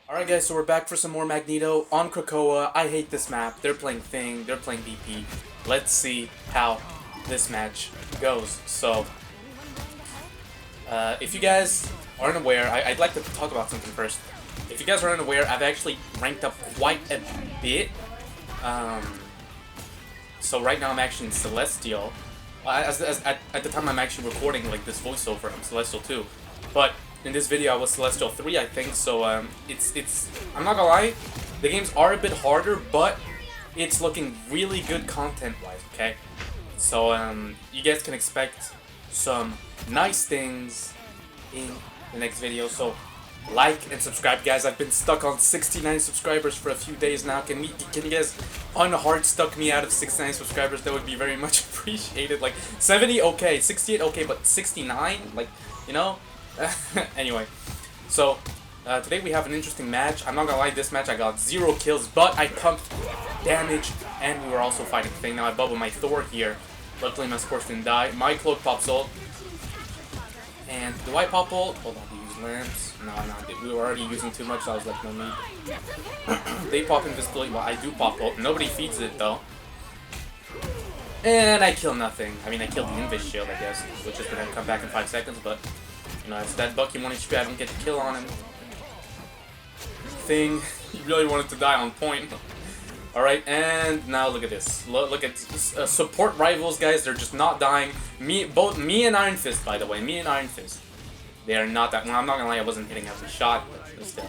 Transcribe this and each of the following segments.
Alright guys, so we're back for some more Magneto on Krakoa. I hate this map. They're playing Thing, they're playing BP. Let's see how this match goes. So, if you guys aren't aware, I'd like to talk about something first. If you guys aren't aware, I've actually ranked up quite a bit. So right now I'm actually in Celestial. At the time I'm actually recording like this voiceover, I'm Celestial 2. But in this video I was Celestial 3, I think, so it's I'm not gonna lie, the games are a bit harder, but it's looking really good content-wise, okay? So you guys can expect some nice things in the next video, so like and subscribe, guys. I've been stuck on 69 subscribers for a few days now. Can you guys unhard stuck me out of 69 subscribers? That would be very much appreciated. Like 70, okay, 68, okay, but 69, like, you know. Anyway, so today we have an interesting match. I'm not gonna lie, this match I got 0 kills, but I pumped damage, and we were also fighting Thing. Now I bubble my Thor here. Luckily my Scorch didn't die. My Cloak pops ult. And do I pop ult? Hold on, we use Lance. No, we were already using too much, so I was like, no need. They pop invisibility, well, I do pop ult. Nobody feeds it though. And I kill nothing. I mean, I killed the Invis shield, I guess, which is gonna come back in 5 seconds, but you know, it's that Bucky 1 HP, I don't get the kill on him. Thing, he really wanted to die on point. Alright, and now look at this. Look at support rivals, guys, they're just not dying. Both me and Iron Fist, by the way, me and Iron Fist. They are not that. Well, I'm not gonna lie, I wasn't hitting every shot, but still,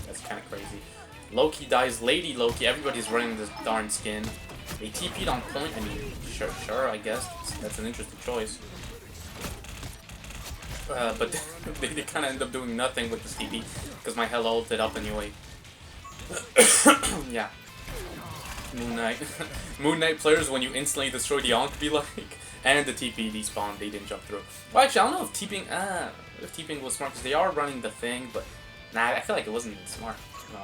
that's kind of crazy. Loki dies, Lady Loki, everybody's running this darn skin. They TP'd on point, I mean, sure, I guess. That's an interesting choice. But they kind of end up doing nothing with this TP, because my hell ulted up anyway. Yeah. Moon Knight. Moon Knight players, when you instantly destroy the Ankh, be like, and the TP despawned, they didn't jump through. Well, actually, I don't know if TPing was smart, because they are running the Thing, but nah, I feel like it wasn't even smart. No.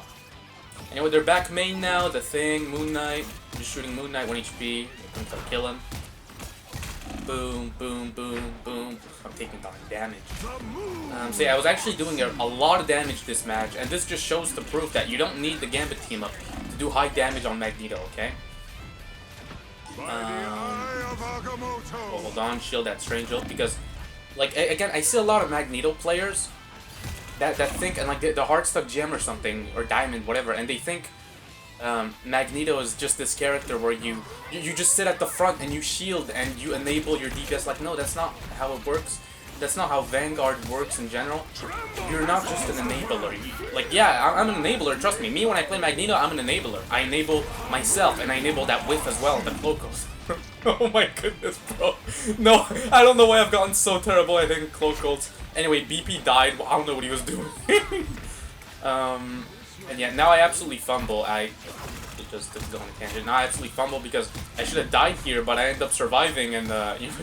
Anyway, they're back main now, the Thing, Moon Knight, just shooting Moon Knight 1 HP, I'm trying to kill him. Boom, boom, boom, boom. I'm taking down damage. So yeah, I was actually doing a lot of damage this match, and this just shows the proof that you don't need the Gambit team up to do high damage on Magneto, okay? Hold on, shield that strange ult, because, like, again, I see a lot of Magneto players that think, and like the hard stuck gem or something, or diamond, whatever, and they think Magneto is just this character where you just sit at the front and you shield and you enable your DPS. Like, no, that's not how it works. That's not how Vanguard works in general. You're not just an enabler. Like, yeah, I'm an enabler, trust me. Me, when I play Magneto, I'm an enabler. I enable myself, and I enable that whiff as well, the Cloakos. Oh my goodness, bro. No, I don't know why I've gotten so terrible at hitting Cloakos. Anyway, BP died. Well, I don't know what he was doing. And yeah, now I absolutely fumble. Just took on a tangent. Now I absolutely fumble because I should have died here, but I end up surviving and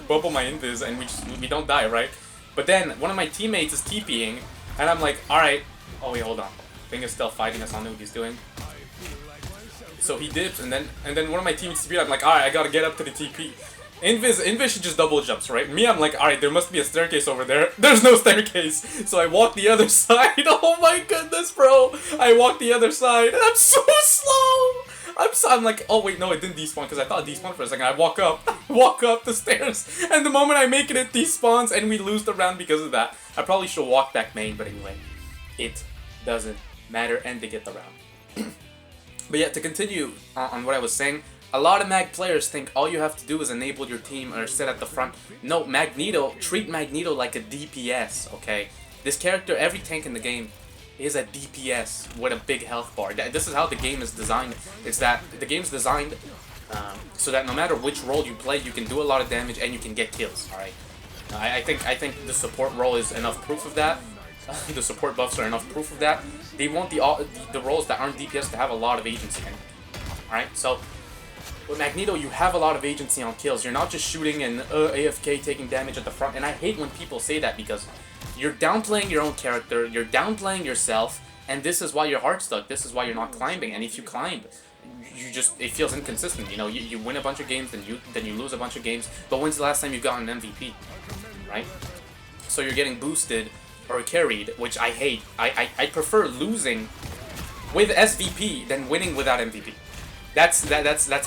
bubble my invis and we don't die, right? But then one of my teammates is TPing, and I'm like, all right. Oh wait, hold on. Thing is still fighting us. I don't know what he's doing. So he dips, and then one of my teammates TP'd. I'm like, all right, I gotta get up to the TP. Invis she just double jumps, right? Me, I'm like, alright, there must be a staircase over there. There's no staircase! So I walk the other side. Oh my goodness, bro! I walk the other side, and I'm so slow! I'm like, oh wait, no, it didn't despawn, because I thought it despawned for a second. I walk up the stairs, and the moment I make it, it despawns, and we lose the round because of that. I probably should walk back main, but anyway, it doesn't matter, and they get the round. But yeah, to continue on what I was saying, a lot of Mag players think all you have to do is enable your team or sit at the front. No, treat Magneto like a DPS, okay? This character, every tank in the game is a DPS with a big health bar. This is how the game is designed. It's that the game's designed so that no matter which role you play, you can do a lot of damage and you can get kills, alright? I think the support role is enough proof of that. The support buffs are enough proof of that. They want the roles that aren't DPS to have a lot of agency in it. Alright, so with Magneto, you have a lot of agency on kills. You're not just shooting and AFK taking damage at the front. And I hate when people say that because you're downplaying your own character, you're downplaying yourself, and this is why you're hard stuck. This is why you're not climbing. And if you climb, it feels inconsistent. You know, you win a bunch of games, then you lose a bunch of games. But when's the last time you've gotten an MVP, right? So you're getting boosted or carried, which I hate. I prefer losing with SVP than winning without MVP. That's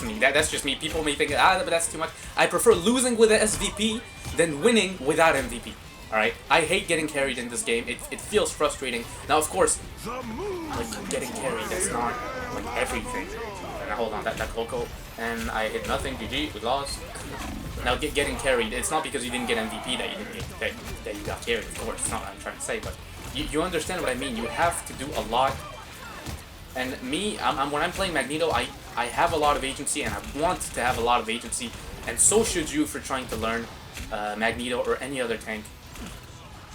me. That's just me. People may think, but that's too much. I prefer losing with a SVP than winning without MVP. Alright? I hate getting carried in this game. It feels frustrating. Now, of course, like, getting carried, that's not, like, everything. Now, hold on, that Coco, and I hit nothing. GG, we lost. Now, getting carried, it's not because you didn't get MVP that you didn't get, that you got carried, of course. It's not what I'm trying to say, but you understand what I mean. You have to do a lot. And me, when I'm playing Magneto, I have a lot of agency, and I want to have a lot of agency, and so should you if you're trying to learn Magneto or any other tank.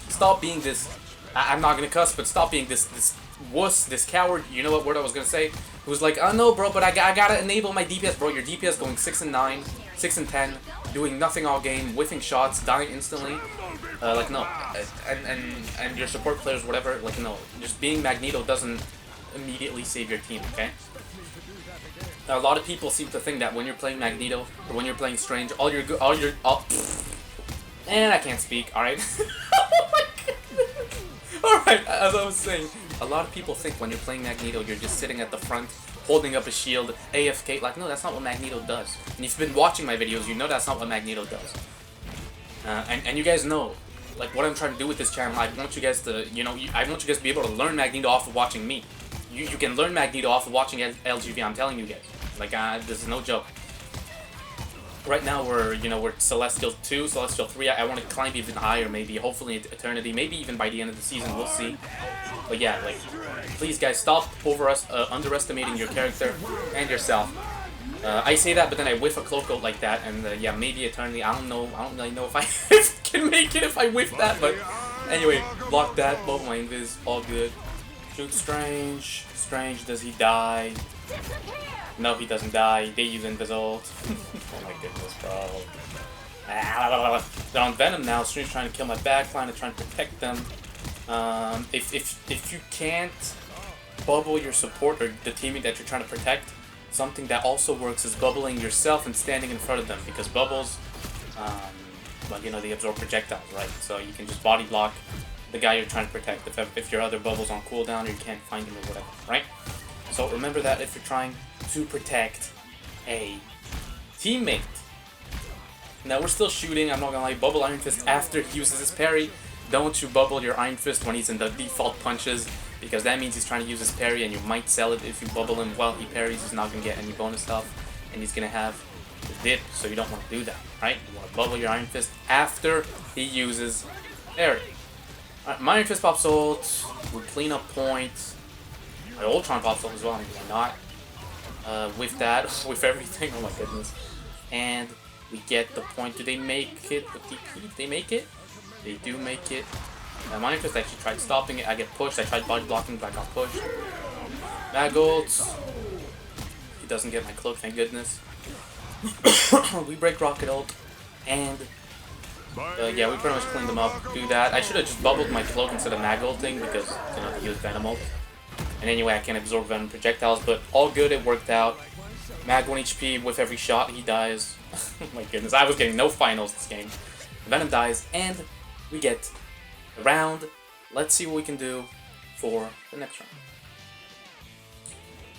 Stop being this, I'm not gonna cuss, but stop being this wuss, this coward, you know what word I was gonna say, who's like, oh no bro, but I gotta enable my DPS. Bro, your DPS going 6 and 9, 6 and 10, doing nothing all game, whiffing shots, dying instantly. Like no, and your support players, whatever, like no, just being Magneto doesn't immediately save your team, okay? Now, a lot of people seem to think that when you're playing Magneto or when you're playing Strange, and I can't speak, alright? Oh my goodness. Alright, as I was saying, a lot of people think when you're playing Magneto, you're just sitting at the front, holding up a shield, AFK. Like, no, that's not what Magneto does. And if you've been watching my videos, you know that's not what Magneto does. And you guys know, like, what I'm trying to do with this channel. I want you guys to, you know, I want you guys to be able to learn Magneto off of watching me. You can learn Magneto off of watching LGV, I'm telling you guys. Like, this is no joke. Right now we're Celestial 2, Celestial 3. I want to climb even higher, maybe, hopefully Eternity, maybe even by the end of the season, we'll see. But yeah, like, please guys, stop underestimating your character and yourself. I say that, but then I whiff a cloak out like that, and yeah, maybe Eternity, I don't really know if I can make it if I whiff that, but anyway, block that, blow my invis, all good. Shoot Strange. Strange, does he die? No, he doesn't die. They use Invis ult. Oh my goodness, bro. They're on Venom now. Strange trying to kill my backline and trying to protect them. If you can't bubble your support or the teammate that you're trying to protect, something that also works is bubbling yourself and standing in front of them, because bubbles, well, you know, they absorb projectiles, right? So you can just body block the guy you're trying to protect if your other bubble's on cooldown or you can't find him or whatever, right? So remember that if you're trying to protect a teammate. Now we're still shooting, I'm not gonna lie, bubble Iron Fist after he uses his parry. Don't you bubble your Iron Fist when he's in the default punches, because that means he's trying to use his parry and you might sell it if you bubble him while he parries. He's not gonna get any bonus health and he's gonna have the dip, so you don't want to do that, right? You want to bubble your Iron Fist after he uses parry. Alright, my Iron Fist pops ult, we clean up points. My Ultron pops ult as well, I mean, why not? With that, with everything, oh my goodness. And we get the point. Do they make it with DP? Do they make it? They do make it. My Iron Fist actually tried stopping it. I get pushed. I tried body blocking, but I got pushed. Mag ult. He doesn't get my cloak, thank goodness. We break Rocket ult. And yeah, we pretty much cleaned them up. Do that. I should have just bubbled my cloak instead of mag ulting because, you know, he used Venom ult. And anyway, I can absorb Venom projectiles, but all good, it worked out. Mag 1 HP with every shot, he dies. Oh my goodness, I was getting no finals this game. Venom dies, and we get the round. Let's see what we can do for the next round.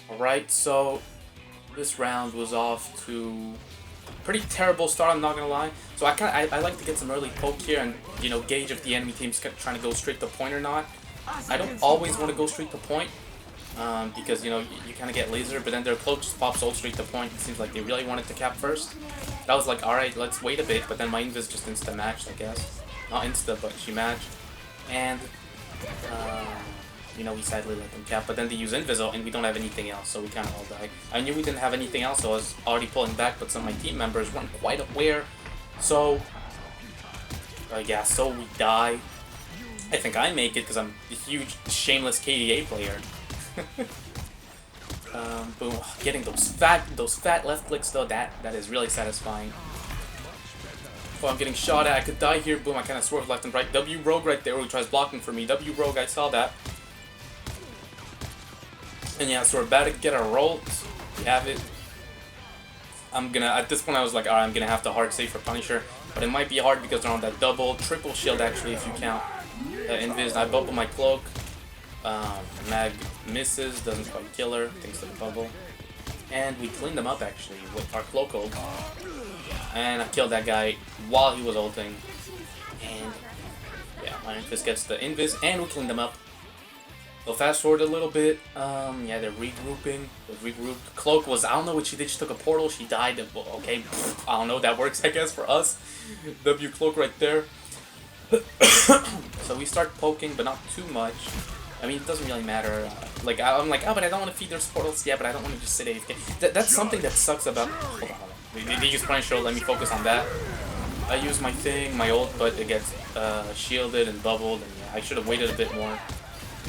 Alright, so this round was off to a pretty terrible start, I'm not gonna lie. So I like to get some early poke here and, you know, gauge if the enemy team's trying to go straight to point or not. I don't always want to go straight to point. Because, you know, you kind of get laser, but then their cloak just pops all straight to point. It seems like they really wanted to cap first. That was like, alright, let's wait a bit, but then my invis just insta-matched, I guess. Not insta, but she matched. And, you know, we sadly let them cap, but then they use Invis and we don't have anything else, so we kind of all die. I knew we didn't have anything else, so I was already pulling back, but some of my team members weren't quite aware. So, yeah, so we die. I think I make it because I'm a huge, shameless KDA player. Boom, getting those fat left clicks though, that is really satisfying. Oh, I'm getting shot at, I could die here, boom, I kind of swerve left and right. W Rogue right there who tries blocking for me. W Rogue, I saw that. And yeah, so we're about to get our ult. We have it. I'm gonna, at this point I was like, alright, I'm gonna have to hard save for Punisher. But it might be hard because they're on that double, triple shield actually if you count. Invis. I bubble my cloak. Mag misses, doesn't quite kill her, thanks to the bubble. And we cleaned them up actually with our cloak ult. And I killed that guy while he was ulting. And yeah, Iron Fist gets the invis and we cleaned them up. So fast forward a little bit, yeah, they're regrouping, regrouped. Cloak was, I don't know what she did, she took a portal, she died, okay, I don't know, that works I guess for us. W Cloak right there. So we start poking, but not too much. I mean, it doesn't really matter. Like, I'm like, oh, but I don't want to feed their portals. Yeah, but I don't want to just sit AFK. That's something that sucks about... Hold on. They use Punisher, let me focus on that. I use my thing, my ult, but it gets shielded and bubbled, and yeah, I should have waited a bit more.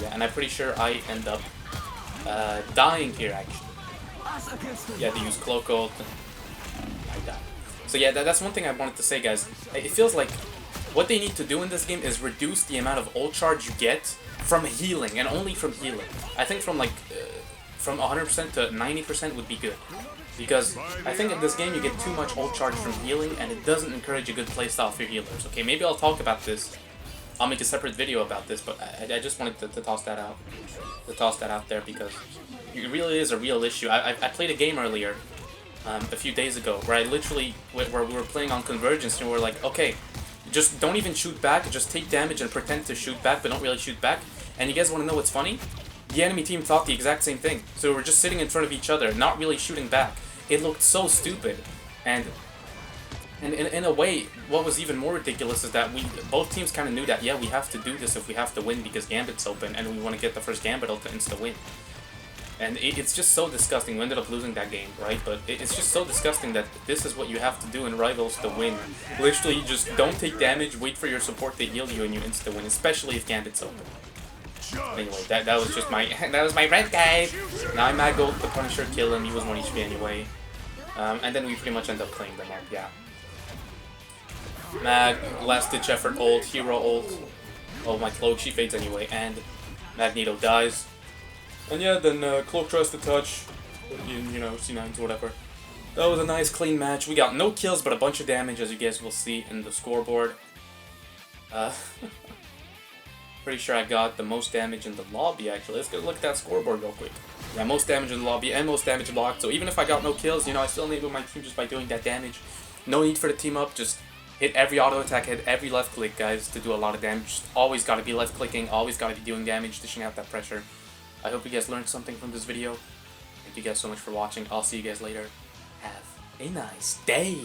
Yeah, and I'm pretty sure I end up dying here, actually. Yeah, they use Cloak ult, and I die. So yeah, that's one thing I wanted to say, guys. It feels like what they need to do in this game is reduce the amount of ult charge you get from healing, and only from healing. I think from like, from 100% to 90% would be good. Because I think in this game you get too much ult charge from healing, and it doesn't encourage a good playstyle for healers. Okay, maybe I'll talk about this. I'll make a separate video about this, but I just wanted to toss that out. To toss that out there, because it really is a real issue. I played a game earlier, a few days ago, where I literally, where we were playing on Convergence, and we were like, okay, just don't even shoot back, just take damage and pretend to shoot back, but don't really shoot back. And you guys want to know what's funny? The enemy team thought the exact same thing. So we were just sitting in front of each other, not really shooting back. It looked so stupid. And in a way, what was even more ridiculous is that both teams kind of knew that, yeah, we have to do this if we have to win because Gambit's open, and we want to get the first Gambit ult to insta-win. And it's just so disgusting. We ended up losing that game, right? But it's just so disgusting that this is what you have to do in Rivals to win. Literally, just don't take damage, wait for your support to heal you, and you insta-win, especially if Gambit's open. Anyway, that was just my rant, guys. Now I mag ult the Punisher, kill him. He was 1 HP anyway, and then we pretty much end up playing them up. Yeah. Mag last ditch effort ult, hero ult. Oh, my Cloak, she fades anyway, and Magneto dies. And yeah, then Cloak tries to touch, you know, C9s or whatever. That was a nice clean match. We got no kills, but a bunch of damage, as you guys will see in the scoreboard. Pretty sure I got the most damage in the lobby, actually. Let's go look at that scoreboard real quick. Yeah, most damage in the lobby and most damage blocked. So even if I got no kills, you know, I still enabled my team just by doing that damage. No need for the team up, just hit every auto attack, hit every left click, guys, to do a lot of damage. Just always gotta be left clicking, always gotta be doing damage, dishing out that pressure. I hope you guys learned something from this video. Thank you guys so much for watching. I'll see you guys later. Have a nice day.